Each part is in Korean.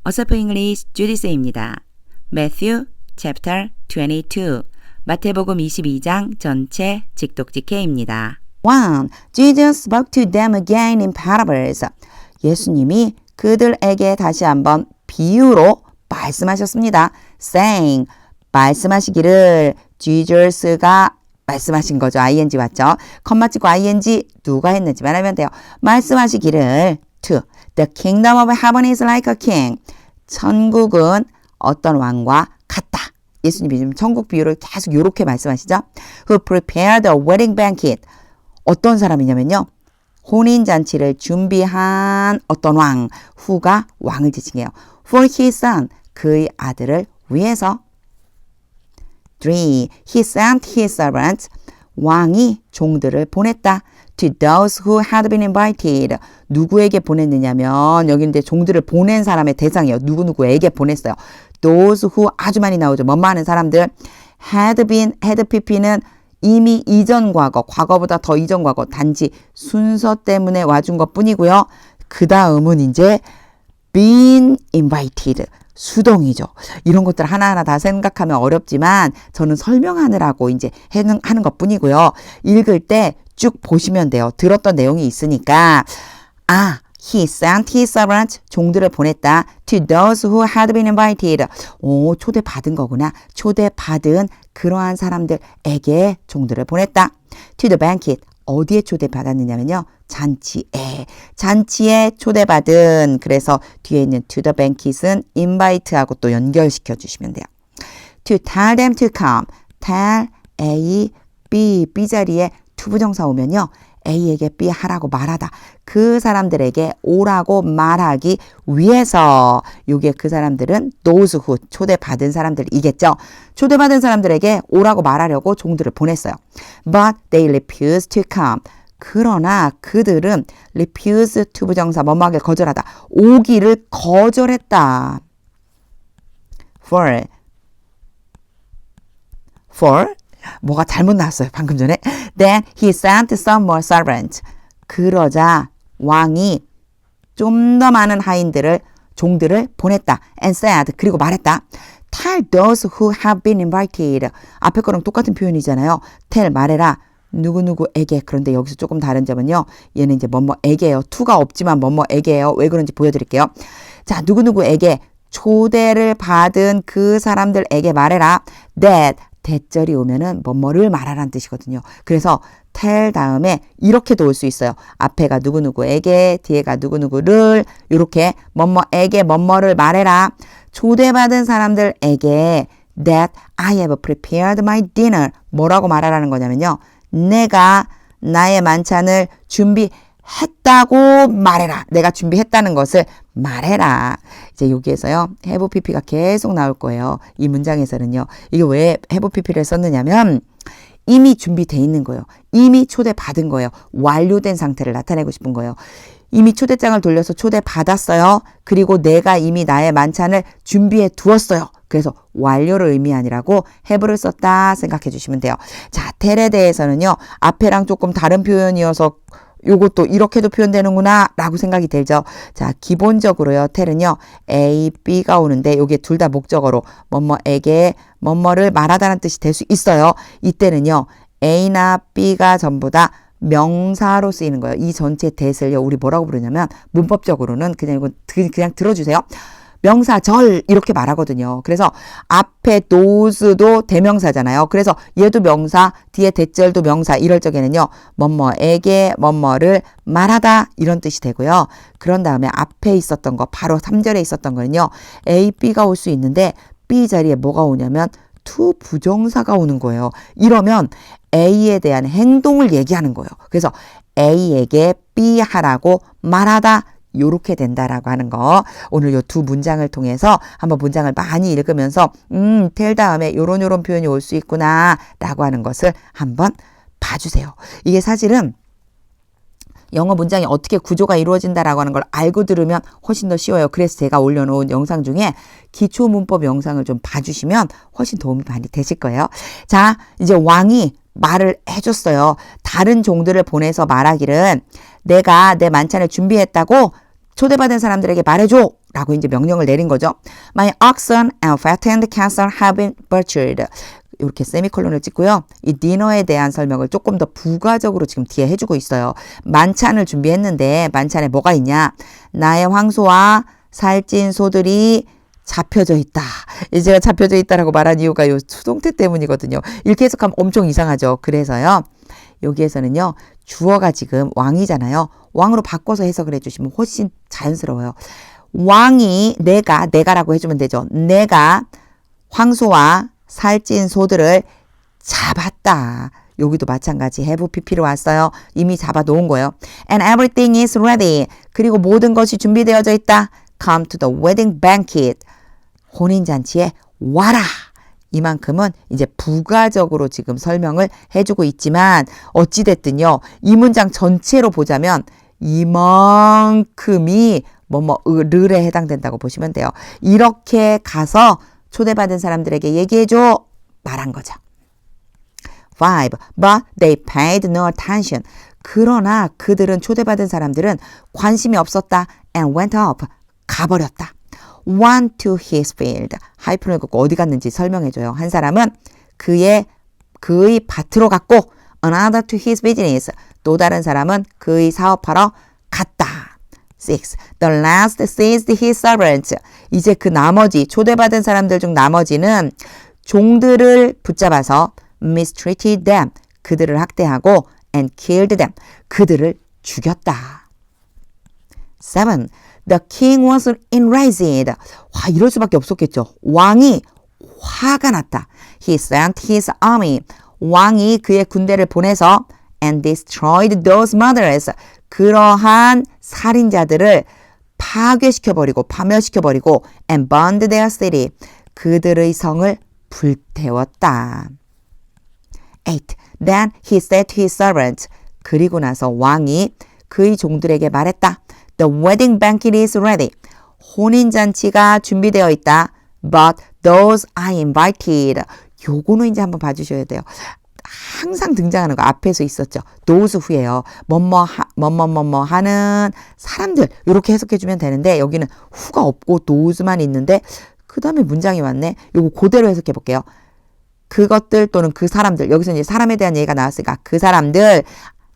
어서프 잉글리시 주디스입니다. Matthew chapter 22 마태복음 22장 전체 직독직해입니다. 1. Jesus spoke to them again in parables. 예수님이 그들에게 다시 한번 비유로 말씀하셨습니다. saying, 말씀하시기를 Jesus가 말씀하신 거죠. ing 왔죠. 컴마 찍고 ing 누가 했는지 말하면 돼요. 말씀하시기를 to the kingdom of heaven is like a king. 천국은 어떤 왕과 같다. 예수님이 지금 천국 비유를 계속 이렇게 말씀하시죠. Who prepared a wedding banquet. 어떤 사람이냐면요. 혼인잔치를 준비한 어떤 왕. who가 왕을 지칭해요. For his son. 그의 아들을 위해서. 3. He sent his servants. 왕이 종들을 보냈다. To those who had been invited. 누구에게 보냈느냐면 여기 이제 종들을 보낸 사람의 대상이에요. 누구누구에게 보냈어요. Those who 아주 많이 나오죠. 뭐 많은 사람들. had been, had pp는 이미 이전 과거, 과거보다 더 이전 과거, 단지 순서 때문에 와준 것 뿐이고요. 그 다음은 이제 been invited. 수동이죠. 이런 것들 하나하나 다 생각하면 어렵지만 저는 설명하느라고 이제 하는 것 뿐이고요. 읽을 때 쭉 보시면 돼요. 들었던 내용이 있으니까. He sent his servants, 종들을 보냈다. To those who had been invited. 오, 초대받은 거구나. 초대받은 그러한 사람들에게 종들을 보냈다. To the banquet. 어디에 초대받았느냐면요. 잔치에 초대받은. 그래서 뒤에 있는 to the banquet은 invite하고 또 연결시켜 주시면 돼요. To tell them to come. tell, A, B, B 자리에 투부정사 오면요. A에게 B 하라고 말하다. 그 사람들에게 오라고 말하기 위해서. 요게 그 사람들은 those who 초대받은 사람들이겠죠. 초대받은 사람들에게 오라고 말하려고 종들을 보냈어요. But they refused to come. 그러나 그들은 refuse 투부정사 뭐뭐하게 거절하다. 오기를 거절했다. For 뭐가 잘못 나왔어요. 방금 전에. Then he sent some more servants. 그러자 왕이 좀 더 많은 종들을 보냈다. And said, 그리고 말했다. Tell those who have been invited. 앞에 거랑 똑같은 표현이잖아요. Tell, 말해라. 누구누구에게. 그런데 여기서 조금 다른 점은요. 얘는 이제 뭐뭐에게요. to가 없지만 뭐뭐에게요. 왜 그런지 보여드릴게요. 자, 누구누구에게 초대를 받은 그 사람들에게 말해라. That 대절이 오면은 뭐뭐를 말하라는 뜻이거든요. 그래서 tell 다음에 이렇게도 올 수 있어요. 앞에가 누구누구에게, 뒤에가 누구누구를 이렇게 뭐뭐에게 뭐뭐를 말해라. 초대받은 사람들에게 that I have prepared my dinner. 뭐라고 말하라는 거냐면요. 내가 나의 만찬을 준비했다고 말해라. 내가 준비했다는 것을 말해라. 이제 여기에서요. have pp가 계속 나올 거예요. 이 문장에서는요. 이게 왜 have pp를 썼느냐면 이미 준비돼 있는 거예요. 이미 초대받은 거예요. 완료된 상태를 나타내고 싶은 거예요. 이미 초대장을 돌려서 초대받았어요. 그리고 내가 이미 나의 만찬을 준비해 두었어요. 그래서 완료를 의미하니라고 have를 썼다 생각해 주시면 돼요. 자, tell에 대해서는요. 앞에랑 조금 다른 표현이어서 요것도 이렇게도 표현되는구나 라고 생각이 들죠. 자, 기본적으로요. tell은요. A, B가 오는데 요게 둘 다 목적어로 뭐뭐에게 뭐뭐를 말하다는 뜻이 될 수 있어요. 이때는요. A나 B가 전부 다 명사로 쓰이는 거예요. 이 전체 that을요. 우리 뭐라고 부르냐면 문법적으로는 그냥 들어주세요. 명사절 이렇게 말하거든요. 그래서 앞에 those도 대명사잖아요. 그래서 얘도 명사, 뒤에 대절도 명사 이럴 적에는요. 뭐뭐에게 뭐뭐를 말하다 이런 뜻이 되고요. 그런 다음에 앞에 있었던 거 바로 3절에 있었던 거는요. A, B가 올 수 있는데 B 자리에 뭐가 오냐면 to 부정사가 오는 거예요. 이러면 A에 대한 행동을 얘기하는 거예요. 그래서 A에게 B 하라고 말하다 요렇게 된다라고 하는 거. 오늘 요 두 문장을 통해서 한번 문장을 많이 읽으면서 tell 다음에 요런 표현이 올 수 있구나 라고 하는 것을 한번 봐주세요. 이게 사실은 영어 문장이 어떻게 구조가 이루어진다라고 하는 걸 알고 들으면 훨씬 더 쉬워요. 그래서 제가 올려놓은 영상 중에 기초 문법 영상을 좀 봐주시면 훨씬 도움이 많이 되실 거예요. 자, 이제 왕이 말을 해줬어요. 다른 종들을 보내서 말하기를 내가 내 만찬을 준비했다고 초대받은 사람들에게 말해줘 라고 이제 명령을 내린 거죠. My oxen and fattened cattle have been butchered. 이렇게 세미콜론을 찍고요. 이 디너에 대한 설명을 조금 더 부가적으로 지금 뒤에 해주고 있어요. 만찬을 준비했는데 만찬에 뭐가 있냐? 나의 황소와 살찐 소들이 잡혀져 있다. 이제 제가 잡혀져 있다라고 말한 이유가 요 수동태 때문이거든요. 이렇게 해석하면 엄청 이상하죠. 그래서요. 여기에서는요. 주어가 지금 왕이잖아요. 왕으로 바꿔서 해석을 해주시면 훨씬 자연스러워요. 왕이 내가라고 해주면 되죠. 내가 황소와 살찐 소들을 잡았다. 여기도 마찬가지 have pp로 왔어요. 이미 잡아 놓은 거예요. And everything is ready. 그리고 모든 것이 준비되어져 있다. Come to the wedding banquet. 혼인잔치에 와라. 이만큼은 이제 부가적으로 지금 설명을 해주고 있지만 어찌됐든요. 이 문장 전체로 보자면 이만큼이 르에 해당된다고 보시면 돼요. 이렇게 가서 초대받은 사람들에게 얘기해줘 말한 거죠. 5. But they paid no attention. 그러나 그들은 초대받은 사람들은 관심이 없었다. And went off. 가버렸다. One to his field. 하이픈을 긋고 어디 갔는지 설명해줘요. 한 사람은 그의 밭으로 갔고 another to his business. 또 다른 사람은 그의 사업하러 갔다. 6. The last seized his servants. 이제 그 나머지 초대받은 사람들 중 나머지는 종들을 붙잡아서 mistreated them. 그들을 학대하고 and killed them. 그들을 죽였다. 7. The king was enraged. 와, 이럴 수밖에 없었겠죠. 왕이 화가 났다. He sent his army. 왕이 그의 군대를 보내서 and destroyed those murderers. 그러한 살인자들을 파괴시켜버리고 파멸시켜버리고 and burned their city. 그들의 성을 불태웠다. 8. Then he said to his servants. 그리고 나서 왕이 그의 종들에게 말했다. The wedding banquet is ready. 혼인잔치가 준비되어 있다. But those I invited. 요거는 이제 한번 봐주셔야 돼요. 항상 등장하는 거 앞에서 있었죠. those 후에요. 뭐뭐 하는 사람들 이렇게 해석해주면 되는데 여기는 who가 없고 those만 있는데 그 다음에 문장이 왔네. 요거 그대로 해석해 볼게요. 그것들 또는 그 사람들. 여기서 이제 사람에 대한 얘기가 나왔으니까 그 사람들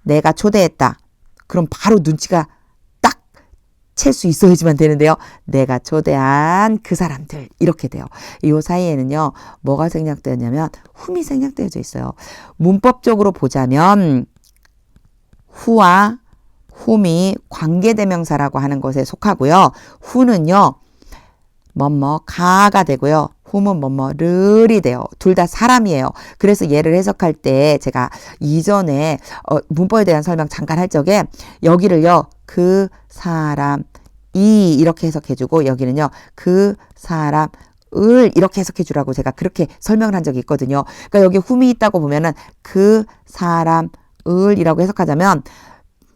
내가 초대했다. 그럼 바로 눈치가 딱 챌 수 있어야지만 되는데요. 내가 초대한 그 사람들 이렇게 돼요. 이 사이에는요. 뭐가 생략되었냐면 whom이 생략되어져 있어요. 문법적으로 보자면 who와 whom이 관계대명사라고 하는 것에 속하고요. who는요. 가가 되고요. whom은 를이 돼요. 둘 다 사람이에요. 그래서 얘를 해석할 때 제가 이전에 문법에 대한 설명 잠깐 할 적에 여기를요. 그 사람이 이렇게 해석해주고 여기는요. 그 사람을 이렇게 해석해주라고 제가 그렇게 설명을 한 적이 있거든요. 그러니까 여기 whom이 있다고 보면은 그 사람을 이라고 해석하자면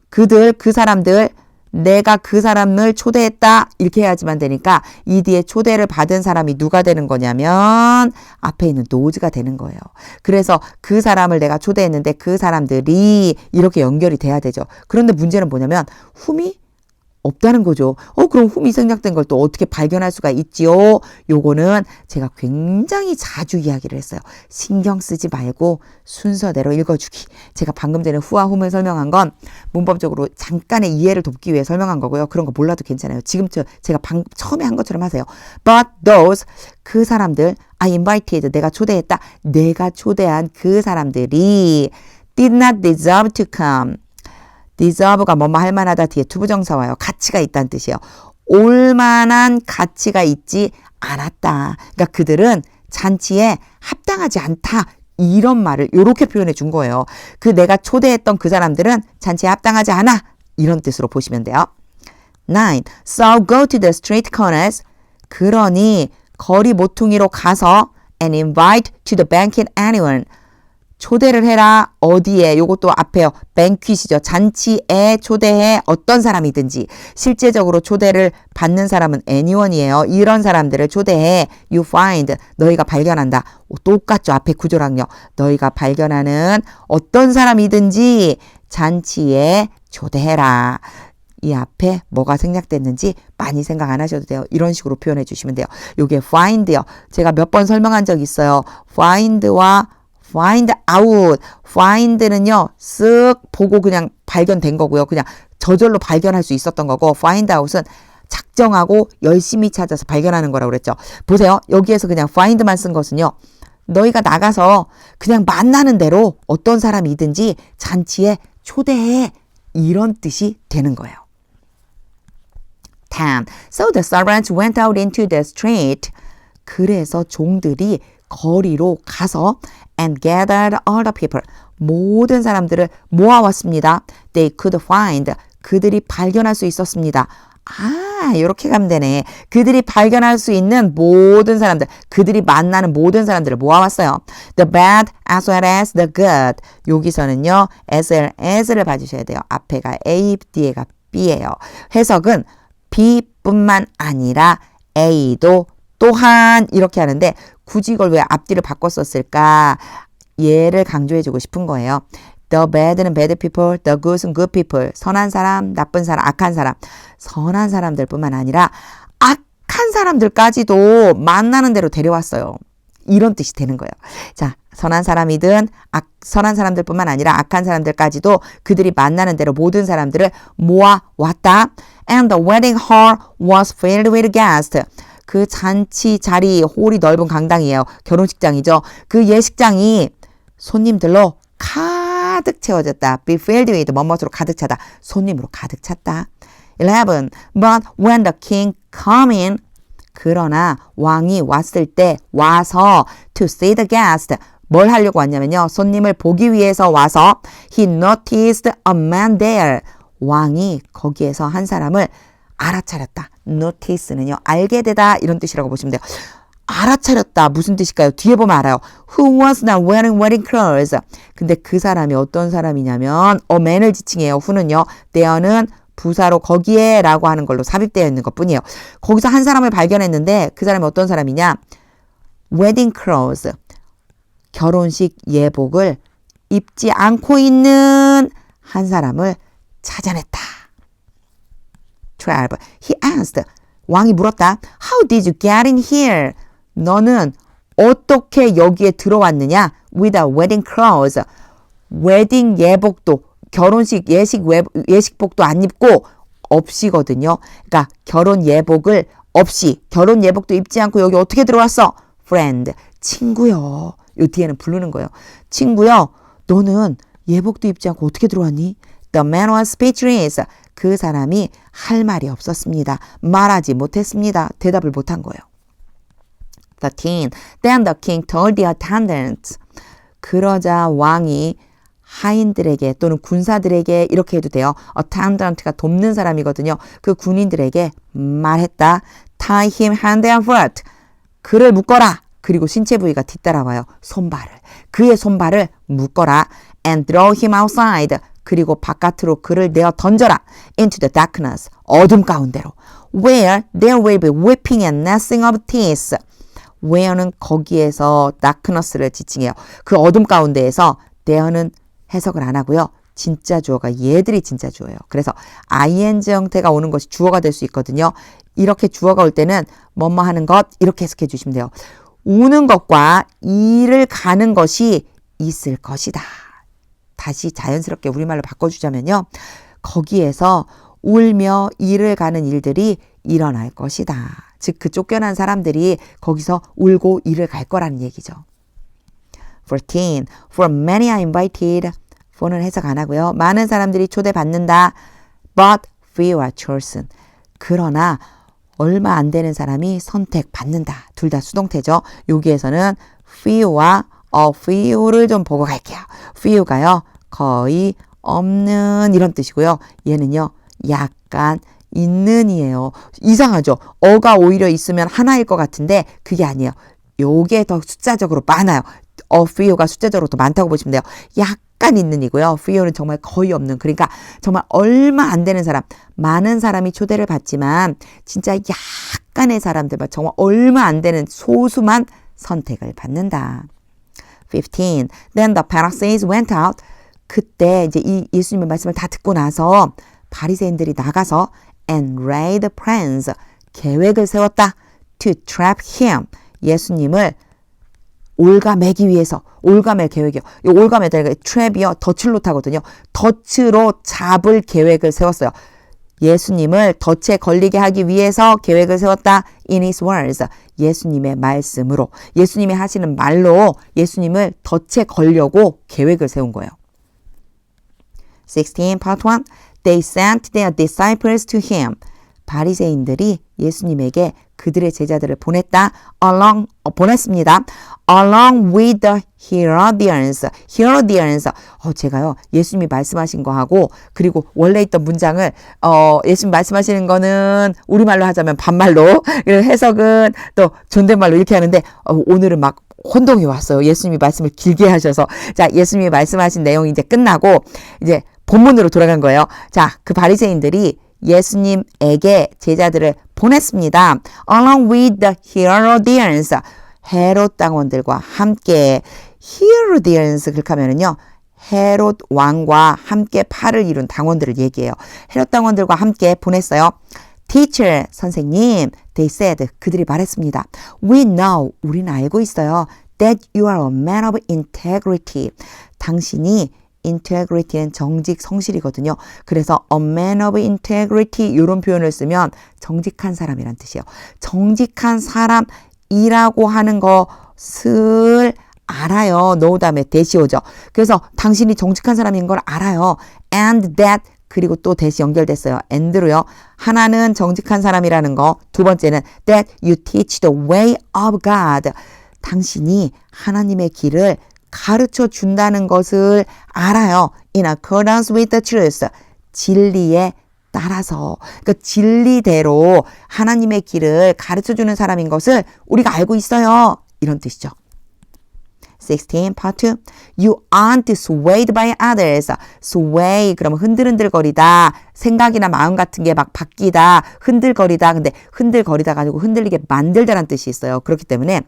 그 사람들 내가 그 사람을 초대했다 이렇게 해야지만 되니까 이 뒤에 초대를 받은 사람이 누가 되는 거냐면 앞에 있는 nose가 되는 거예요. 그래서 그 사람을 내가 초대했는데 그 사람들이 이렇게 연결이 돼야 되죠. 그런데 문제는 뭐냐면 whom이 없다는 거죠. 그럼 whom이 생략된 걸 또 어떻게 발견할 수가 있지요? 요거는 제가 굉장히 자주 이야기를 했어요. 신경 쓰지 말고 순서대로 읽어주기. 제가 방금 전에 who와 whom을 설명한 건 문법적으로 잠깐의 이해를 돕기 위해 설명한 거고요. 그런 거 몰라도 괜찮아요. 지금 제가 처음에 한 것처럼 하세요. But those, 그 사람들, I invited, 내가 초대했다. 내가 초대한 그 사람들이 did not deserve to come. deserve가 뭐뭐 할 만하다 뒤에 투부정사 와요. 가치가 있다는 뜻이에요. 올만한 가치가 있지 않았다. 그러니까 그들은 잔치에 합당하지 않다. 이런 말을 이렇게 표현해 준 거예요. 내가 초대했던 그 사람들은 잔치에 합당하지 않아. 이런 뜻으로 보시면 돼요. 9. So go to the street corners. 그러니 거리 모퉁이로 가서 and invite to the banquet anyone. 초대를 해라. 어디에? 요것도 앞에요. 뱅퀴시죠. 잔치에 초대해 어떤 사람이든지. 실제적으로 초대를 받는 사람은 anyone이에요. 이런 사람들을 초대해. You find. 너희가 발견한다. 똑같죠. 앞에 구조랑요. 너희가 발견하는 어떤 사람이든지 잔치에 초대해라. 이 앞에 뭐가 생략됐는지 많이 생각 안 하셔도 돼요. 이런 식으로 표현해 주시면 돼요. 요게 find요. 제가 몇 번 설명한 적 있어요. find와 find out. find는요. 쓱 보고 그냥 발견된 거고요. 그냥 저절로 발견할 수 있었던 거고 find out은 작정하고 열심히 찾아서 발견하는 거라고 그랬죠. 보세요. 여기에서 그냥 find만 쓴 것은요. 너희가 나가서 그냥 만나는 대로 어떤 사람이든지 잔치에 초대해. 이런 뜻이 되는 거예요. 10. So the servants went out into the street. 그래서 종들이 거리로 가서 and gathered all the people. 모든 사람들을 모아왔습니다. They could find. 그들이 발견할 수 있었습니다. 아, 이렇게 가면 되네. 그들이 발견할 수 있는 모든 사람들, 그들이 만나는 모든 사람들을 모아왔어요. The bad as well as the good. 여기서는요, as well as를 봐주셔야 돼요. 앞에가 A, 뒤에가 B예요. 해석은 B뿐만 아니라 A도 또한 이렇게 하는데 굳이 이걸 왜 앞뒤를 바꿨었을까? 얘를 강조해주고 싶은 거예요. The bad는 bad people, the good은 good people. 선한 사람, 나쁜 사람, 악한 사람. 선한 사람들뿐만 아니라 악한 사람들까지도 만나는 대로 데려왔어요. 이런 뜻이 되는 거예요. 자, 선한 사람이든 선한 사람들뿐만 아니라 악한 사람들까지도 그들이 만나는 대로 모든 사람들을 모아왔다. And the wedding hall was filled with guests. 그 잔치 자리, 홀이 넓은 강당이에요. 결혼식장이죠. 그 예식장이 손님들로 가득 채워졌다. Be filled with 뭐뭐로 가득 차다. 손님으로 가득 찼다. 11. But when the king come in, 그러나 왕이 왔을 때 와서 to see the guest. 뭘 하려고 왔냐면요. 손님을 보기 위해서 와서 he noticed a man there. 왕이 거기에서 한 사람을 알아차렸다. notice는요. 알게 되다 이런 뜻이라고 보시면 돼요. 알아차렸다. 무슨 뜻일까요? 뒤에 보면 알아요. Who was not wearing wedding clothes. 근데 그 사람이 어떤 사람이냐면 a man을 지칭해요. who는요. there는 부사로 거기에 라고 하는 걸로 삽입되어 있는 것뿐이에요. 거기서 한 사람을 발견했는데 그 사람이 어떤 사람이냐. wedding clothes. 결혼식 예복을 입지 않고 있는 한 사람을 찾아냈다. 12. He asked. 왕이 물었다. How did you get in here? 너는 어떻게 여기에 들어왔느냐? With a wedding clothes. 웨딩 예복도 결혼식 예식복도 안 입고 없이거든요. 그러니까 결혼 예복을 없이 결혼 예복도 입지 않고 여기 어떻게 들어왔어? Friend. 친구요. 요 뒤에는 부르는 거예요. 친구요. 너는 예복도 입지 않고 어떻게 들어왔니? The man was speechless. 그 사람이 할 말이 없었습니다. 말하지 못했습니다. 대답을 못한 거예요. 13. Then the king told the attendants. 그러자 왕이 하인들에게 또는 군사들에게 이렇게 해도 돼요. attendant가 돕는 사람이거든요. 그 군인들에게 말했다. Tie him hand and foot. 그를 묶어라. 그리고 신체 부위가 뒤따라와요. 손발을. 그의 손발을 묶어라. And throw him outside. 그리고 바깥으로 그를 내어 던져라. Into the darkness. 어둠 가운데로. Where there will be weeping and gnashing of teeth. where는 거기에서 darkness를 지칭해요. 그 어둠 가운데에서 there는 해석을 안 하고요. 진짜 주어가 얘들이 진짜 주어예요. 그래서 ing 형태가 오는 것이 주어가 될 수 있거든요. 이렇게 주어가 올 때는 뭐뭐 하는 것 이렇게 해석해 주시면 돼요. 우는 것과 이를 가는 것이 있을 것이다. 다시 자연스럽게 우리말로 바꿔주자면요. 거기에서 울며 이를 가는 일들이 일어날 것이다. 즉 그 쫓겨난 사람들이 거기서 울고 이를 갈 거라는 얘기죠. 14. For many are invited. for는 해석 안 하고요. 많은 사람들이 초대받는다. But few are chosen. 그러나 얼마 안 되는 사람이 선택받는다. 둘 다 수동태죠. 여기에서는 few와 few를 좀 보고 갈게요. few가요. 거의 없는 이런 뜻이고요. 얘는요. 약간 있는 이에요. 이상하죠. 어가 오히려 있으면 하나일 것 같은데 그게 아니에요. 요게 더 숫자적으로 많아요. few가 숫자적으로 더 많다고 보시면 돼요. 약간 있는 이고요. few는 정말 거의 없는. 그러니까 정말 얼마 안 되는 사람. 많은 사람이 초대를 받지만 진짜 약간의 사람들만 정말 얼마 안 되는 소수만 선택을 받는다. 15. Then the Pharisees went out. 그때 이제 이 예수님의 말씀을 다 듣고 나서 바리새인들이 나가서 and laid plans 계획을 세웠다. to trap him 예수님을 올가매기 위해서 올가맬 계획이요. 이 올가매다 트랩이요. 덫을 타거든요. 덫으로 잡을 계획을 세웠어요. 예수님을 덫에 걸리게 하기 위해서 계획을 세웠다. In his words. 예수님의 말씀으로. 예수님이 하시는 말로 예수님을 덫에 걸려고 계획을 세운 거예요. 16 part 1. They sent their disciples to him. 바리새인들이 예수님에게 그들의 제자들을 보냈습니다. Along with the Herodians. 제가요, 예수님이 말씀하신 거하고, 그리고 원래 있던 문장을, 예수님 말씀하시는 거는 우리말로 하자면 반말로, 해석은 또 존댓말로 이렇게 하는데, 오늘은 막 혼동이 왔어요. 예수님이 말씀을 길게 하셔서. 자, 예수님이 말씀하신 내용이 이제 끝나고, 이제 본문으로 돌아간 거예요. 자, 그 바리새인들이 예수님에게 제자들을 보냈습니다. Along with the Herodians. 헤롯 당원들과 함께 Herodians 그렇게 하면은요. 헤롯 왕과 함께 팔을 이룬 당원들을 얘기해요. 헤롯 당원들과 함께 보냈어요. Teacher, 선생님, they said, 그들이 말했습니다. We know, 우리는 알고 있어요. That you are a man of integrity. 당신이 integrity는 정직, 성실이거든요. 그래서 a man of integrity 이런 표현을 쓰면 정직한 사람이란 뜻이에요. 정직한 사람이라고 하는 것을 알아요. know 다음에 대시 오죠. 그래서 당신이 정직한 사람인 걸 알아요. And that 그리고 또 대시 연결됐어요. and로요. 하나는 정직한 사람이라는 거. 두 번째는 that you teach the way of God. 당신이 하나님의 길을 가르쳐 준다는 것을 알아요. In accordance with the truth. 진리에 따라서. 그러니까 진리대로 하나님의 길을 가르쳐 주는 사람인 것을 우리가 알고 있어요. 이런 뜻이죠. 16 part 2. You aren't swayed by others. sway 그러면 흔들흔들거리다. 생각이나 마음 같은 게 막 바뀌다. 흔들거리다. 근데 흔들거리다가 아니고 흔들리게 만들다라는 뜻이 있어요. 그렇기 때문에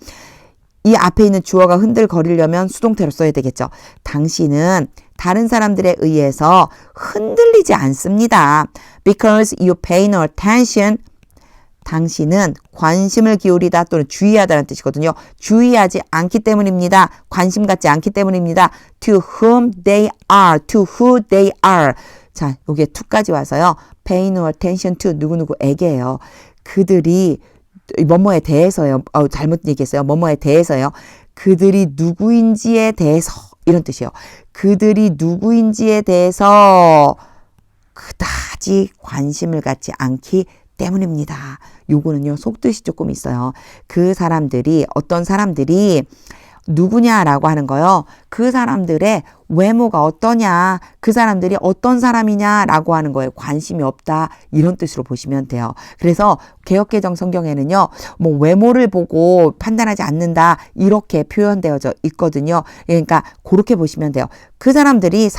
이 앞에 있는 주어가 흔들거리려면 수동태로 써야 되겠죠. 당신은 다른 사람들에 의해서 흔들리지 않습니다. Because you pay no attention. 당신은 관심을 기울이다 또는 주의하다는 뜻이거든요. 주의하지 않기 때문입니다. 관심 갖지 않기 때문입니다. To whom they are. To who they are. 자, 여기에 to까지 와서요. Pay no attention to 누구누구에게요. 그들이 뭐뭐에 대해서요. 잘못 얘기했어요. 뭐뭐에 대해서요. 그들이 누구인지에 대해서 이런 뜻이에요. 그들이 누구인지에 대해서 그다지 관심을 갖지 않기 때문입니다. 요거는요. 속뜻이 조금 있어요. 그 사람들이 어떤 사람들이 누구냐라고 하는 거요. 그 사람들의 외모가 어떠냐, 그 사람들이 어떤 사람이냐라고 하는 거에 관심이 없다 이런 뜻으로 보시면 돼요. 그래서 개역개정 성경에는요, 뭐 외모를 보고 판단하지 않는다 이렇게 표현되어져 있거든요. 그러니까 그렇게 보시면 돼요. 그 사람들이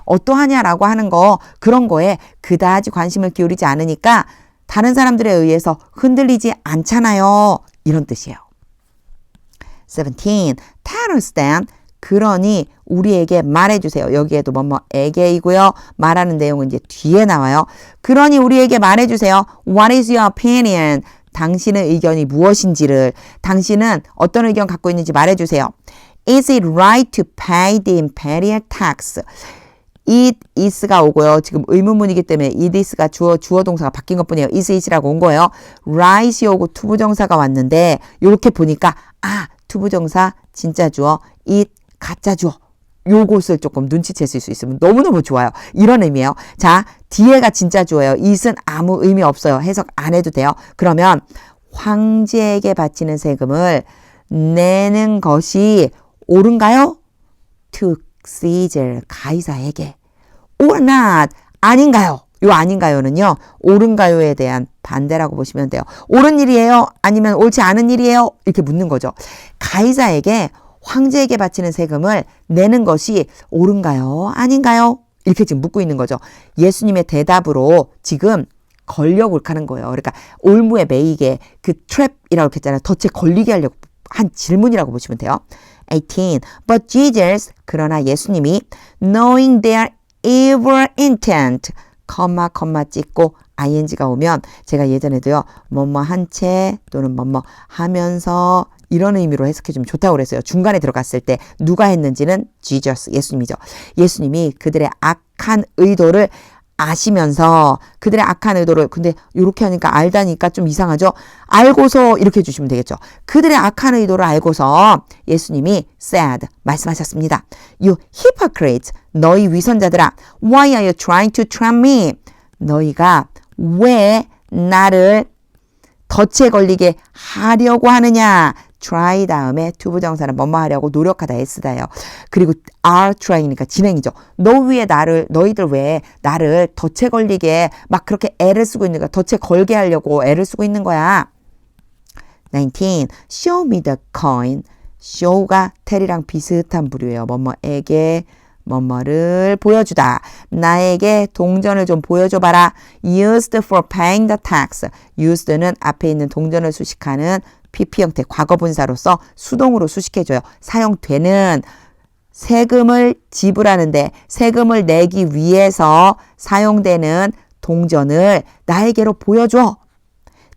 어떠하냐라고 하는 거 그런 거에 그다지 관심을 기울이지 않으니까 다른 사람들에 의해서 흔들리지 않잖아요. 이런 뜻이에요. 17. Tell us then. 그러니 우리에게 말해주세요. 여기에도 뭐뭐에게이고요. 말하는 내용은 이제 뒤에 나와요. 그러니 우리에게 말해주세요. What is your opinion? 당신의 의견이 무엇인지를 당신은 어떤 의견 갖고 있는지 말해주세요. Is it right to pay the imperial tax? it is가 오고요. 지금 의문문이기 때문에 it is가 주어 동사가 바뀐 것뿐이에요. is it이라고 온 거예요. right이 오고 투부정사가 왔는데 이렇게 보니까 투부정사 진짜 주어 it 가짜 주어 요것을 조금 눈치챘을 수 있으면 너무너무 좋아요. 이런 의미예요. 자, 뒤에가 진짜 주어예요. it은 아무 의미 없어요. 해석 안 해도 돼요. 그러면 황제에게 바치는 세금을 내는 것이 옳은가요? To Caesar, 가이사에게. Or not, 아닌가요? 요 아닌가요는요. 옳은가요에 대한 반대라고 보시면 돼요. 옳은 일이에요? 아니면 옳지 않은 일이에요? 이렇게 묻는 거죠. 가이사에게 황제에게 바치는 세금을 내는 것이 옳은가요? 아닌가요? 이렇게 지금 묻고 있는 거죠. 예수님의 대답으로 지금 걸려고 하는 거예요. 그러니까 올무에 매이게 그 트랩이라고 했잖아요. 덫에 걸리게 하려고 한 질문이라고 보시면 돼요. 18. But Jesus, 그러나 예수님이 knowing their evil intent, 컴마 찍고 ing가 오면 제가 예전에도요. 뭐뭐 한 채 또는 뭐뭐 하면서 이런 의미로 해석해주면 좋다고 그랬어요. 중간에 들어갔을 때 누가 했는지는 Jesus, 예수님이죠. 예수님이 그들의 악한 의도를 아시면서 그들의 악한 의도를 근데 이렇게 하니까 알다니까 좀 이상하죠. 알고서 이렇게 해주시면 되겠죠. 그들의 악한 의도를 알고서 예수님이 said 말씀하셨습니다. You hypocrite 너희 위선자들아 Why are you trying to trap me? 너희가 왜 나를 덫에 걸리게 하려고 하느냐. try 다음에 투부정사는 뭐뭐 하려고 노력하다 S다요. 그리고 are trying이니까 진행이죠. 너희들 왜 나를 덫에 걸리게 막 그렇게 애를 쓰고 있는 거야. 덫에 걸게 하려고 애를 쓰고 있는 거야. 19. Show me the coin. show가 tell이랑 비슷한 부류예요. 뭐뭐에게 뭐뭐를 보여주다. 나에게 동전을 좀 보여줘봐라. Used for paying the tax. Used는 앞에 있는 동전을 수식하는 PP 형태 과거분사로서 수동으로 수식해줘요. 사용되는 세금을 지불하는데 세금을 내기 위해서 사용되는 동전을 나에게로 보여줘.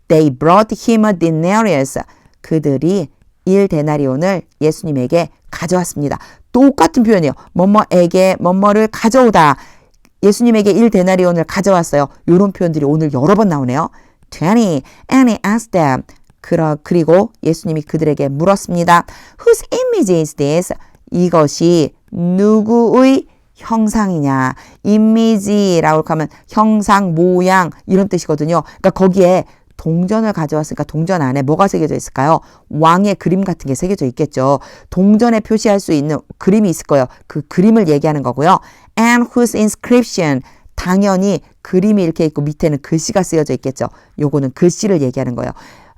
They brought him a denarius. 그들이 1데나리온을 예수님에게 가져왔습니다. 똑같은 표현이에요. 뭐뭐에게 뭐뭐를 가져오다. 예수님에게 1데나리온을 가져왔어요. 이런 표현들이 오늘 여러 번 나오네요. 20. And he asked them. 그리고 예수님이 그들에게 물었습니다. Whose image is this? 이것이 누구의 형상이냐. 이미지라고 하면 형상, 모양 이런 뜻이거든요. 그러니까 거기에 동전을 가져왔으니까 동전 안에 뭐가 새겨져 있을까요? 왕의 그림 같은 게 새겨져 있겠죠. 동전에 표시할 수 있는 그림이 있을 거예요. 그 그림을 얘기하는 거고요. And whose inscription? 당연히 그림이 이렇게 있고 밑에는 글씨가 쓰여져 있겠죠. 요거는 글씨를 얘기하는 거예요.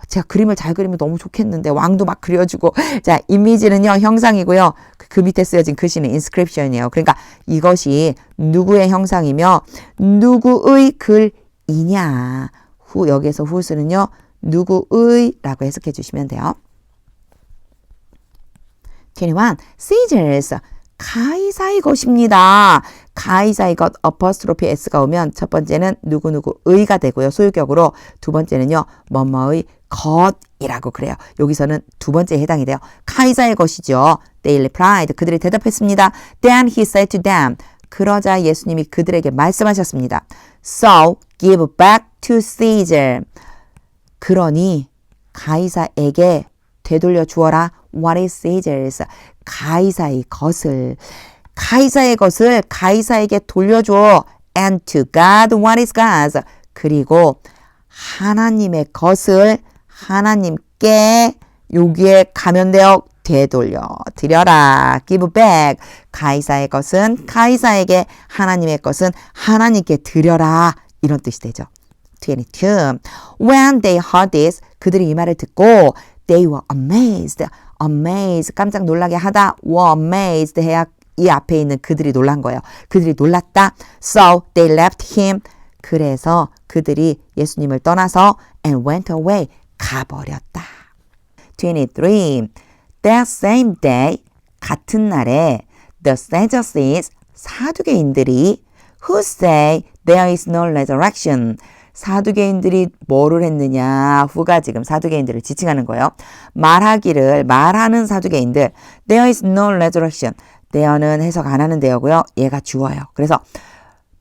제가 그림을 잘 그리면 너무 좋겠는데 왕도 막 그려주고 자 이미지는요 형상이고요. 그 밑에 쓰여진 글씨는 inscription이에요. 그러니까 이것이 누구의 형상이며 누구의 글이냐. 여기에서 whose는요 누구의 라고 해석해 주시면 돼요. 21. Caesar's 가이사의 것입니다. 가이사의 것 apostrophe s가 오면 첫 번째는 누구누구의가 되고요. 소유격으로 두 번째는요. 뭐뭐의 것이라고 그래요. 여기서는 두 번째에 해당이 돼요. 가이사의 것이죠. They replied. 그들이 대답했습니다. Then he said to them. 그러자 예수님이 그들에게 말씀하셨습니다. So give back to Caesar. 그러니 가이사에게 되돌려 주어라. What is Caesar's? 가이사의 것을 가이사에게 돌려줘. And to God, what is God's? 그리고 하나님의 것을 하나님께 여기에 가면 돼요. 되돌려 드려라. Give back. 가이사의 것은 가이사에게, 하나님의 것은 하나님께 드려라. 이런 뜻이 되죠. 22. When they heard this, 그들이 이 말을 듣고 they were amazed. amazed, 깜짝 놀라게 하다. were amazed 해야 이 앞에 있는 그들이 놀란 거예요. 그들이 놀랐다. So they left him. 그래서 그들이 예수님을 떠나서 and went away. 가버렸다. 23. That same day, 같은 날에 the Sadducees, 사두개인들이 who say there is no resurrection. 사두개인들이 뭐를 했느냐. who가 지금 사두개인들을 지칭하는 거예요. 말하는 사두개인들 there is no resurrection. there는 해석 안 하는 데요고요. 얘가 주어요. 그래서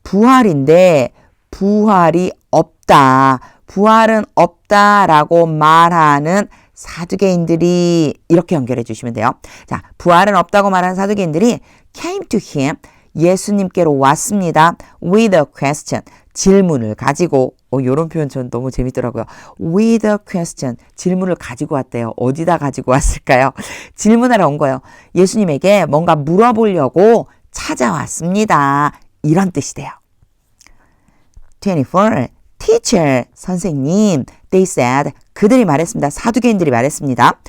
부활인데 부활이 없다. 부활은 없다라고 말하는 사두개인들이 이렇게 연결해 주시면 돼요. 자, 부활은 없다고 말하는 사두개인들이 came to him, 예수님께로 왔습니다. with a question, 질문을 가지고. 이런 표현 전 너무 재밌더라고요. with a question, 질문을 가지고 왔대요. 어디다 가지고 왔을까요? 질문하러 온 거예요. 예수님에게 뭔가 물어보려고 찾아왔습니다. 이런 뜻이 돼요. 24. Teacher, 선생님. They said, 그들이 말했습니다. 사두개인들이 말했습니다.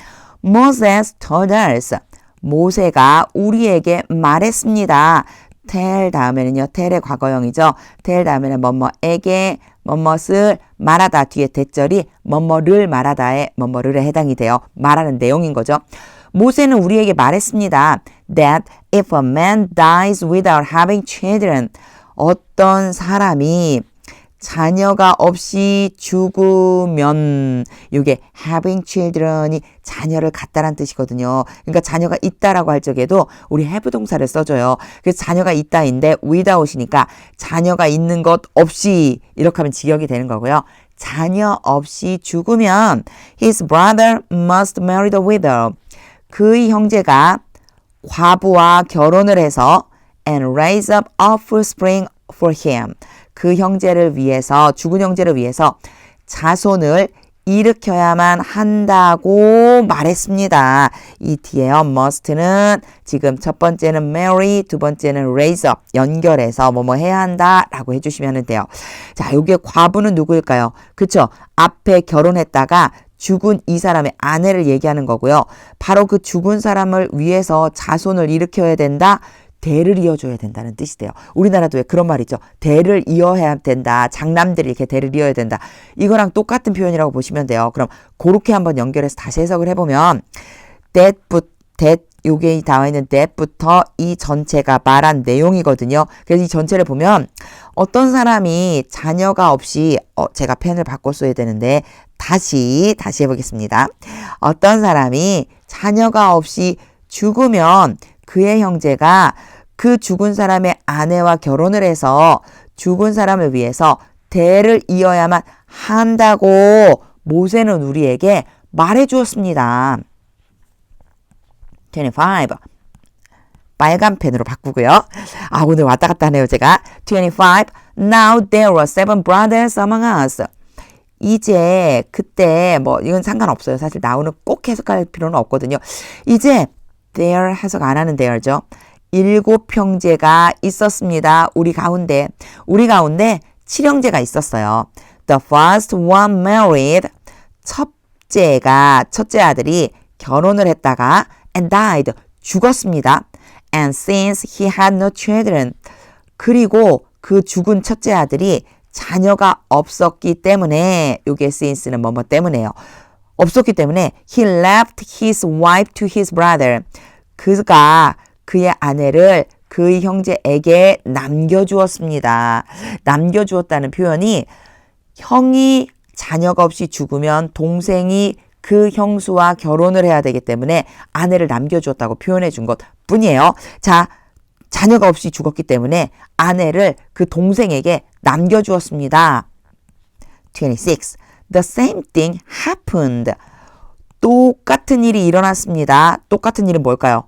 Moses told us, 모세가 우리에게 말했습니다. tell 다음에는요. tell의 과거형이죠. tell 다음에는 뭐뭐에게 뭐뭇을 말하다. 뒤에 대절이 뭐뭐를 말하다에 뭐뭐를에 해당이 돼요. 말하는 내용인 거죠. 모세는 우리에게 말했습니다. That if a man dies without having children, 어떤 사람이 자녀가 없이 죽으면 이게 having children이 자녀를 갖다란 뜻이거든요. 그러니까 자녀가 있다라고 할 적에도 우리 have 동사를 써줘요. 그래서 자녀가 있다인데 without이니까 자녀가 있는 것 없이 이렇게 하면 직역이 되는 거고요. 자녀 없이 죽으면 his brother must marry the widow. 그의 형제가 과부와 결혼을 해서 and raise up offspring for him. 그 형제를 위해서 죽은 형제를 위해서 자손을 일으켜야만 한다고 말했습니다. 이 뒤에요. must는 지금 첫 번째는 marry, 두 번째는 raise up 연결해서 뭐뭐 해야 한다라고 해주시면 돼요. 자, 여기에 과부는 누구일까요? 그쵸? 앞에 결혼했다가 죽은 이 사람의 아내를 얘기하는 거고요. 바로 그 죽은 사람을 위해서 자손을 일으켜야 된다. 대를 이어줘야 된다는 뜻이 돼요. 우리나라도 왜 그런 말 있죠. 대를 이어야 된다. 장남들이 이렇게 대를 이어야 된다. 이거랑 똑같은 표현이라고 보시면 돼요. 그럼 그렇게 한번 연결해서 다시 해석을 해보면 that 요게 나와 있는 that부터 이 전체가 말한 내용이거든요. 그래서 이 전체를 보면 어떤 사람이 자녀가 없이 제가 펜을 바꿔 써야 되는데 다시 해보겠습니다. 어떤 사람이 자녀가 없이 죽으면 그의 형제가 그 죽은 사람의 아내와 결혼을 해서 죽은 사람을 위해서 대를 이어야만 한다고 모세는 우리에게 말해 주었습니다. 25. 빨간 펜으로 바꾸고요. 오늘 왔다 갔다 하네요, 제가. 25. Now there were 7 brothers among us. 이제 그때 이건 상관없어요. 사실 나오는 꼭 해석할 필요는 없거든요. 이제 there 해석 안 하는 there죠. 7 형제가 있었습니다. 우리 가운데 7형제가 있었어요. The first one married. 첫째 아들이 결혼을 했다가 and died. 죽었습니다. And since he had no children. 그리고 그 죽은 첫째 아들이 자녀가 없었기 때문에 요게 since는 뭐뭐 때문에요. 없었기 때문에 he left his wife to his brother. 그가 그의 아내를 그의 형제에게 남겨주었습니다. 남겨주었다는 표현이 형이 자녀가 없이 죽으면 동생이 그 형수와 결혼을 해야 되기 때문에 아내를 남겨주었다고 표현해 준 것 뿐이에요. 자, 자녀가 없이 죽었기 때문에 아내를 그 동생에게 남겨주었습니다. 26. The same thing happened. 똑같은 일이 일어났습니다. 똑같은 일은 뭘까요?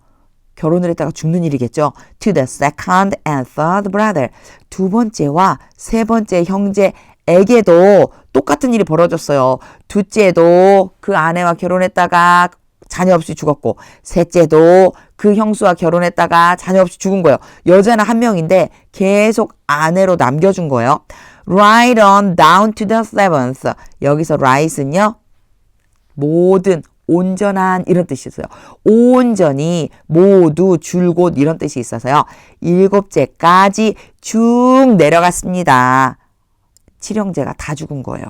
결혼을 했다가 죽는 일이겠죠. To the second and third brother. 두 번째와 세 번째 형제에게도 똑같은 일이 벌어졌어요. 둘째도 그 아내와 결혼했다가 자녀 없이 죽었고, 셋째도 그 형수와 결혼했다가 자녀 없이 죽은 거예요. 여자는 한 명인데 계속 아내로 남겨준 거예요. Right on down to the seventh. 여기서 right은요, 모든, 온전한 이런 뜻이 있어요. 온전히, 모두, 줄곧 이런 뜻이 있어서요. 7째까지 쭉 내려갔습니다. 7형제가 다 죽은 거예요.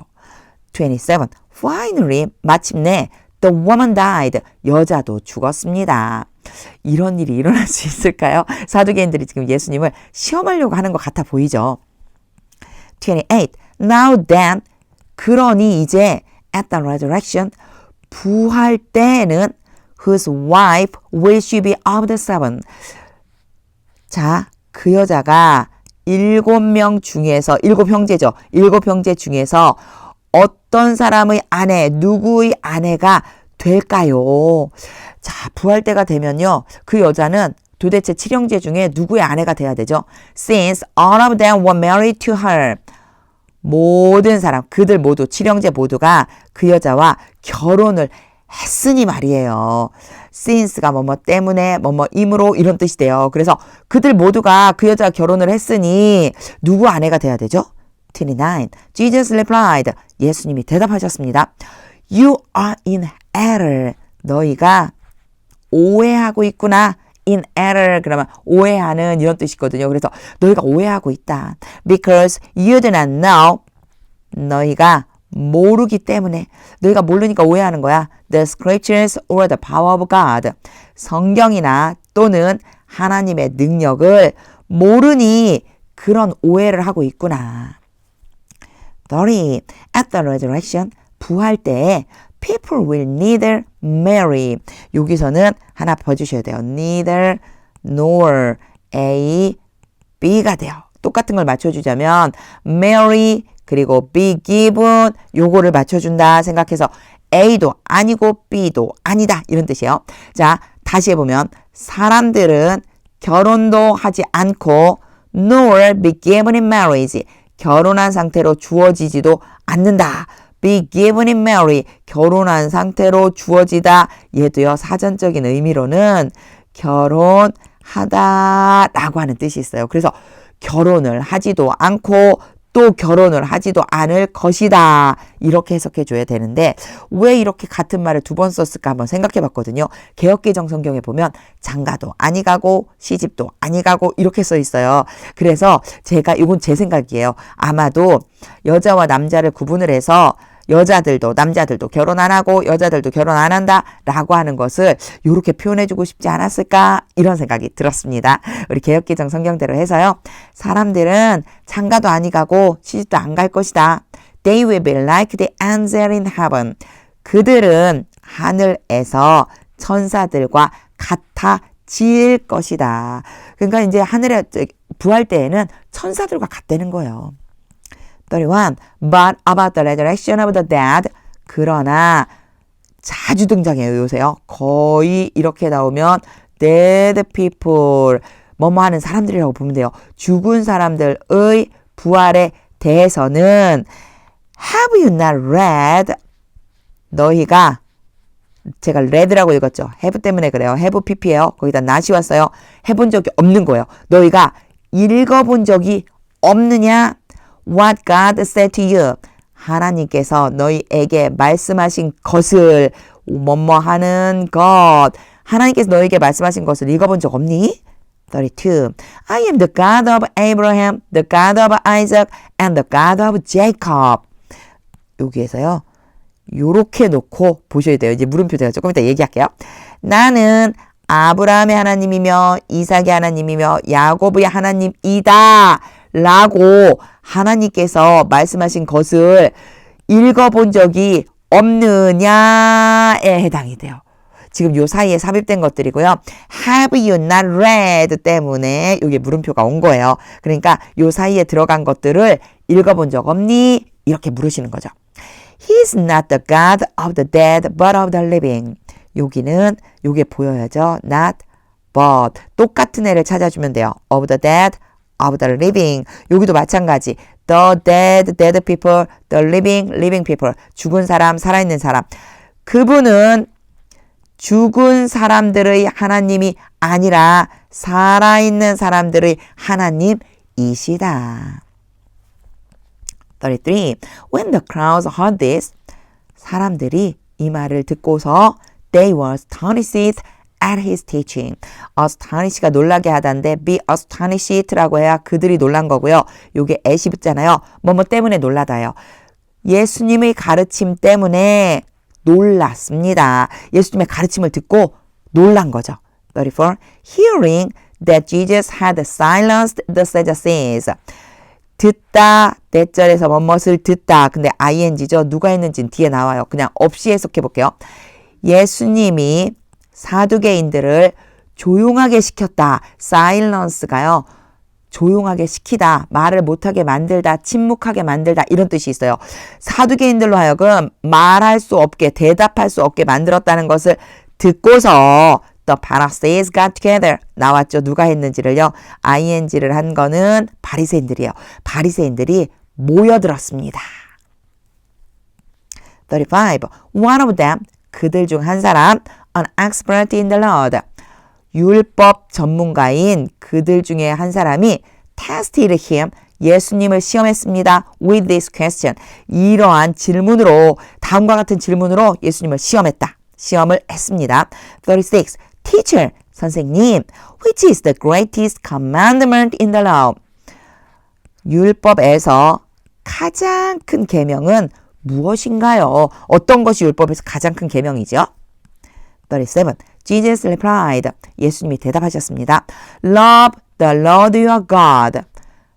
27. Finally, 마침내 the woman died. 여자도 죽었습니다. 이런 일이 일어날 수 있을까요? 사두개인들이 지금 예수님을 시험하려고 하는 것 같아 보이죠. 28. Now then, 그러니 이제 at the resurrection, 부활 때에는 whose wife will she be of the 7? 자, 그 여자가 7명 중에서 7형제죠. 7형제 중에서 어떤 사람의 아내, 누구의 아내가 될까요? 자, 부활 때가 되면요, 그 여자는 도대체 7형제 중에 누구의 아내가 돼야 되죠? Since all of them were married to her. 모든 사람, 그들 모두, 7형제 모두가 그 여자와 결혼을 했으니 말이에요. since가 뭐뭐 때문에, 뭐뭐 임으로 이런 뜻이 돼요. 그래서 그들 모두가 그 여자와 결혼을 했으니 누구 아내가 돼야 되죠? 29. Jesus replied. 예수님이 대답하셨습니다. You are in error. 너희가 오해하고 있구나. in error 그러면 오해하는 이런 뜻이거든요. 그래서 너희가 오해하고 있다. Because you do not know. 너희가 모르기 때문에, 너희가 모르니까 오해하는 거야. The scriptures or the power of God. 성경이나 또는 하나님의 능력을 모르니 그런 오해를 하고 있구나. 30. At the resurrection, 부활 때에 people will neither marry. 여기서는 하나 봐주셔야 돼요. neither nor A, B가 돼요. 똑같은 걸 맞춰주자면 marry 그리고 be given 요거를 맞춰준다 생각해서 A도 아니고 B도 아니다 이런 뜻이에요. 자, 다시 해보면 사람들은 결혼도 하지 않고 nor be given in marriage 결혼한 상태로 주어지지도 않는다. be given in marriage 결혼한 상태로 주어지다. 얘도요 사전적인 의미로는 결혼하다라고 하는 뜻이 있어요. 그래서 결혼을 하지도 않고 또 결혼을 하지도 않을 것이다. 이렇게 해석해 줘야 되는데 왜 이렇게 같은 말을 두 번 썼을까 한번 생각해 봤거든요. 개역개정 성경에 보면 장가도 아니 가고 시집도 아니 가고 이렇게 써 있어요. 그래서 제가 이건 제 생각이에요. 아마도 여자와 남자를 구분을 해서 여자들도 남자들도 결혼 안 하고 여자들도 결혼 안 한다 라고 하는 것을 이렇게 표현해 주고 싶지 않았을까 이런 생각이 들었습니다. 우리 개역개정 성경대로 해서요. 사람들은 장가도 아니 가고 시집도 안 갈 것이다. They will be like the angels in heaven. 그들은 하늘에서 천사들과 같아질 것이다. 그러니까 이제 하늘에 부활 때에는 천사들과 같다는 거예요. 31. But about the resurrection of the dead. 그러나 자주 등장해요. 요새요. 거의 이렇게 나오면 dead people. 뭐뭐 하는 사람들이라고 보면 돼요. 죽은 사람들의 부활에 대해서는 have you not read? 너희가 제가 read라고 읽었죠. have 때문에 그래요. have pp예요. 거기다 not이 왔어요. 해본 적이 없는 거예요. 너희가 읽어본 적이 없느냐? What God said to you. 하나님께서 너희에게 말씀하신 것을 뭐뭐 하는 것. 하나님께서 너희에게 말씀하신 것을 읽어본 적 없니? 32. I am the God of Abraham, the God of Isaac, and the God of Jacob. 여기에서요. 요렇게 놓고 보셔야 돼요. 이제 물음표 제가 조금 이따 얘기할게요. 나는 아브라함의 하나님이며 이삭의 하나님이며 야곱의 하나님이다. 라고 하나님께서 말씀하신 것을 읽어본 적이 없느냐에 해당이 돼요. 지금 요 사이에 삽입된 것들이고요. Have you not read 때문에 이게 물음표가 온 거예요. 그러니까 요 사이에 들어간 것들을 읽어본 적 없니? 이렇게 물으시는 거죠. He's not the God of the dead but of the living. 여기는 요게 보여야죠. Not but. 똑같은 애를 찾아주면 돼요. Of the dead, of the living. 여기도 마찬가지. The dead, dead people. The living, living people. 죽은 사람, 살아있는 사람. 그분은 죽은 사람들의 하나님이 아니라 살아있는 사람들의 하나님이시다. 33. When the crowds heard this, 사람들이 이 말을 듣고서 they were astonished at his teaching. astonish가 놀라게 하다인데 be astonished라고 해야 그들이 놀란 거고요. 요게 at이 붙잖아요. 뭐뭐 때문에 놀라다요. 예수님의 가르침 때문에 놀랐습니다. 예수님의 가르침을 듣고 놀란 거죠. 34. Hearing that Jesus had silenced the Sadducees. 듣다, 대절에서 뭐뭇을 듣다. 근데 ing죠. 누가 했는지는 뒤에 나와요. 그냥 없이 해석해 볼게요. 예수님이 사두개인들을 조용하게 시켰다. silence가요. 조용하게 시키다, 말을 못하게 만들다, 침묵하게 만들다 이런 뜻이 있어요. 사두개인들로 하여금 말할 수 없게, 대답할 수 없게 만들었다는 것을 듣고서 The Pharisees got together. 나왔죠. 누가 했는지를요. ing를 한 거는 바리새인들이에요. 바리새인들이 모여들었습니다. 35. One of them, 그들 중 한 사람, an expert in the Lord. 율법 전문가인 그들 중에 한 사람이 tested him, 예수님을 시험했습니다. with this question. 이러한 질문으로, 다음과 같은 질문으로 예수님을 시험했다. 시험을 했습니다. 36. Teacher, 선생님, which is the greatest commandment in the law? 율법에서 가장 큰 계명은 무엇인가요? 어떤 것이 율법에서 가장 큰 계명이죠? 37. Jesus replied. 예수님이 대답하셨습니다. Love the Lord your God.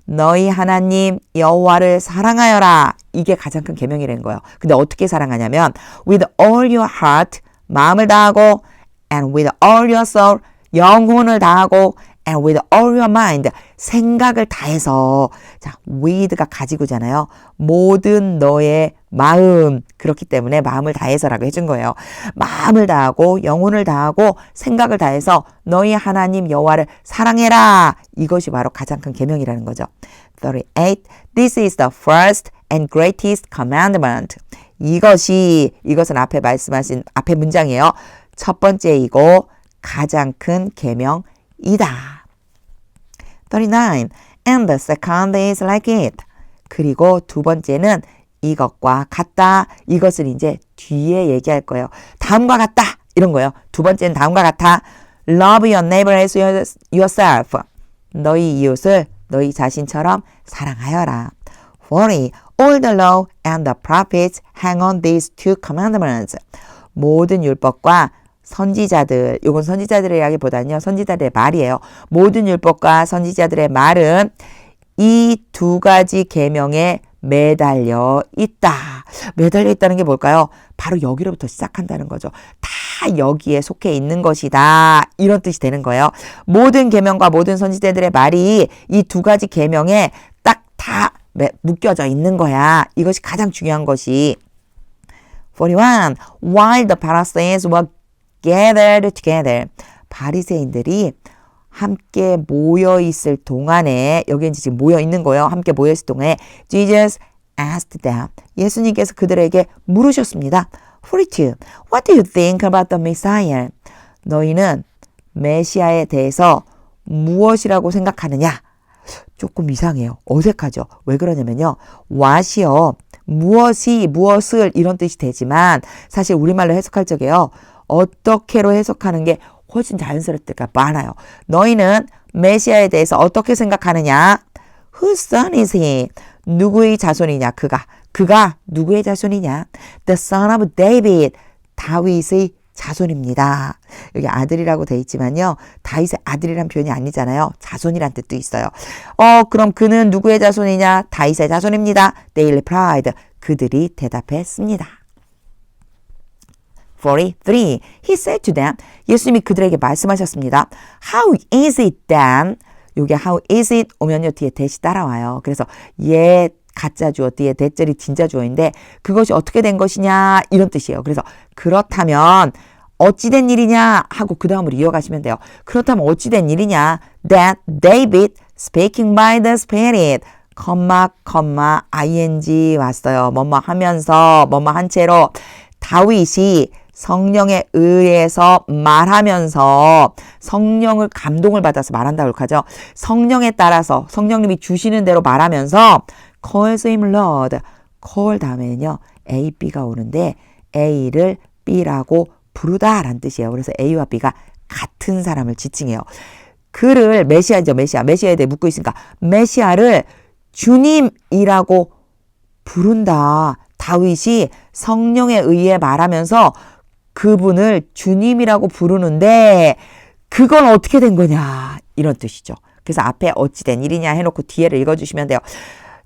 너희 하나님 여호와를 사랑하여라. 이게 가장 큰 계명이라는 거예요. 근데 어떻게 사랑하냐면 with all your heart 마음을 다하고 and with all your soul 영혼을 다하고 and with all your mind 생각을 다해서 자 with가 가지고잖아요. 모든 너의 마음 그렇기 때문에 마음을 다해서라고 해준 거예요. 마음을 다하고 영혼을 다하고 생각을 다해서 너희 하나님 여호와를 사랑해라. 이것이 바로 가장 큰 계명이라는 거죠. 38. This is the first and greatest commandment. 이것은 앞에 말씀하신 앞에 문장이에요. 첫 번째이고 가장 큰 계명이다. 39. And the second is like it. 그리고 두 번째는 이것과 같다. 이것을 이제 뒤에 얘기할 거예요. 다음과 같다. 이런 거예요. 두 번째는 다음과 같아. Love your neighbor as yourself. 너희 이웃을 너희 자신처럼 사랑하여라. 40. All the law and the prophets hang on these two commandments. 모든 율법과 선지자들, 이건 선지자들이라기보다는요. 선지자들의 말이에요. 모든 율법과 선지자들의 말은 이 두 가지 계명에 매달려 있다. 매달려 있다는 게 뭘까요? 바로 여기로부터 시작한다는 거죠. 다 여기에 속해 있는 것이다. 이런 뜻이 되는 거예요. 모든 계명과 모든 선지자들의 말이 이 두 가지 계명에 딱 다 묶여져 있는 거야. 이것이 가장 중요한 것이. 41. While the Pharisees were gathered together. 바리새인들이 함께 모여 있을 동안에 여기는 지금 모여 있는 거예요. 함께 모여 있을 동안에 Jesus asked them. 예수님께서 그들에게 물으셨습니다. 42. What do you think about the Messiah? 너희는 메시아에 대해서 무엇이라고 생각하느냐? 조금 이상해요. 어색하죠. 왜 그러냐면요. what이요. 무엇을 이런 뜻이 되지만 사실 우리말로 해석할 적에요. 어떻게로 해석하는 게 훨씬 자연스러울 때가 많아요. 너희는 메시아에 대해서 어떻게 생각하느냐? Whose son is he? 누구의 자손이냐? 그가 누구의 자손이냐? The son of David. 다윗의 자손입니다. 여기 아들이라고 돼 있지만요. 다윗의 아들이란 표현이 아니잖아요. 자손이란 뜻도 있어요. 그럼 그는 누구의 자손이냐? 다윗의 자손입니다. They replied. 그들이 대답했습니다. 43. He said to them. 예수님이 그들에게 말씀하셨습니다. How is it then? 요게 how is it 오면요 뒤에 대시 따라와요. 그래서 가짜 주어 뒤에 대절이 진짜 주어인데 그것이 어떻게 된 것이냐 이런 뜻이에요. 그래서 그렇다면 어찌된 일이냐 하고 그 다음으로 이어가시면 돼요. 그렇다면 어찌된 일이냐 that David speaking by the Spirit ing 왔어요. 뭐뭐 하면서 뭐뭐 한 채로 다윗이 성령에 의해서 말하면서 성령을 감동을 받아서 말한다고 하죠. 성령에 따라서 성령님이 주시는 대로 말하면서 calls him Lord. call 다음에는요. A, B가 오는데 A를 B라고 부르다라는 뜻이에요. 그래서 A와 B가 같은 사람을 지칭해요. 그를 메시아에 대해 묻고 있으니까 메시아를 주님이라고 부른다. 다윗이 성령에 의해 말하면서 그분을 주님이라고 부르는데 그건 어떻게 된 거냐 이런 뜻이죠. 그래서 앞에 어찌된 일이냐 해놓고 뒤에를 읽어주시면 돼요.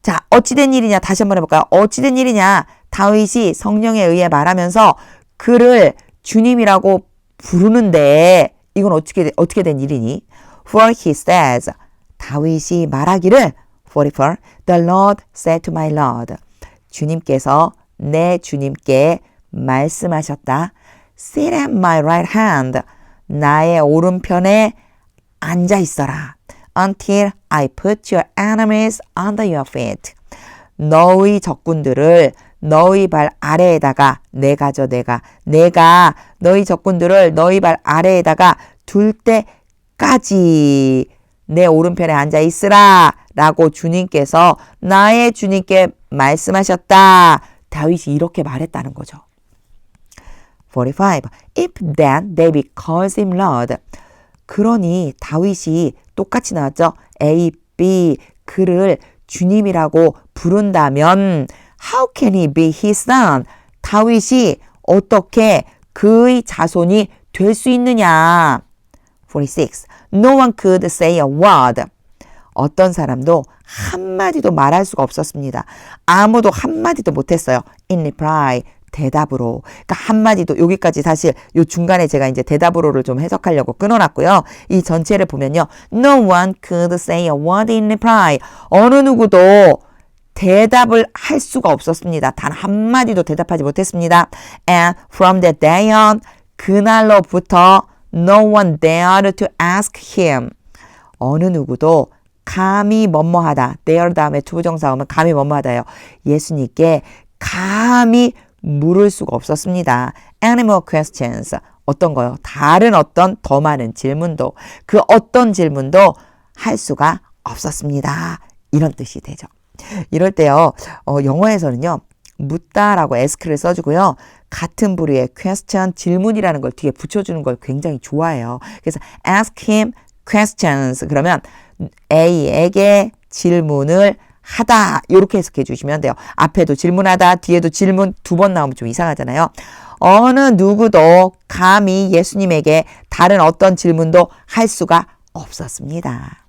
자, 어찌된 일이냐 다시 한번 해볼까요? 어찌된 일이냐 다윗이 성령에 의해 말하면서 그를 주님이라고 부르는데 이건 어떻게 된 일이니? For he says 다윗이 말하기를 44 The Lord said to my Lord 주님께서 내 주님께 말씀하셨다. Sit at my right hand 나의 오른편에 앉아 있어라. Until I put your enemies under your feet 너의 적군들을 너희 발 아래에다가 내가 너희 적군들을 너희 발 아래에다가 둘 때까지 내 오른편에 앉아 있으라 라고 주님께서 나의 주님께 말씀하셨다. 다윗이 이렇게 말했다는 거죠. 45. If then David calls him Lord. 그러니 다윗이 똑같이 나왔죠. A, B 그를 주님이라고 부른다면 How can he be his son? 다윗이 어떻게 그의 자손이 될 수 있느냐? 46. No one could say a word. 어떤 사람도 한마디도 말할 수가 없었습니다. 아무도 한마디도 못했어요. In reply, 대답으로. 그러니까 한마디도, 여기까지 사실 요 중간에 제가 이제 대답으로를 좀 해석하려고 끊어놨고요. 이 전체를 보면요. No one could say a word in reply. 어느 누구도 대답을 할 수가 없었습니다. 단 한마디도 대답하지 못했습니다. And from that day on, 그날로부터 no one dared to ask him. 어느 누구도 감히 뭐뭐하다. dare 다음에 투부정사 오면 감히 뭐뭐하다요. 예수님께 감히 물을 수가 없었습니다. Any more questions? 어떤 거요? 다른 어떤 더 많은 질문도, 그 어떤 질문도 할 수가 없었습니다. 이런 뜻이 되죠. 이럴 때요, 영어에서는요, 묻다라고 ask를 써주고요, 같은 부류의 question, 질문이라는 걸 뒤에 붙여주는 걸 굉장히 좋아해요. 그래서 ask him questions. 그러면 A에게 질문을 하다, 이렇게 해석해 주시면 돼요. 앞에도 질문하다, 뒤에도 질문 두 번 나오면 좀 이상하잖아요. 어느 누구도 감히 예수님에게 다른 어떤 질문도 할 수가 없었습니다.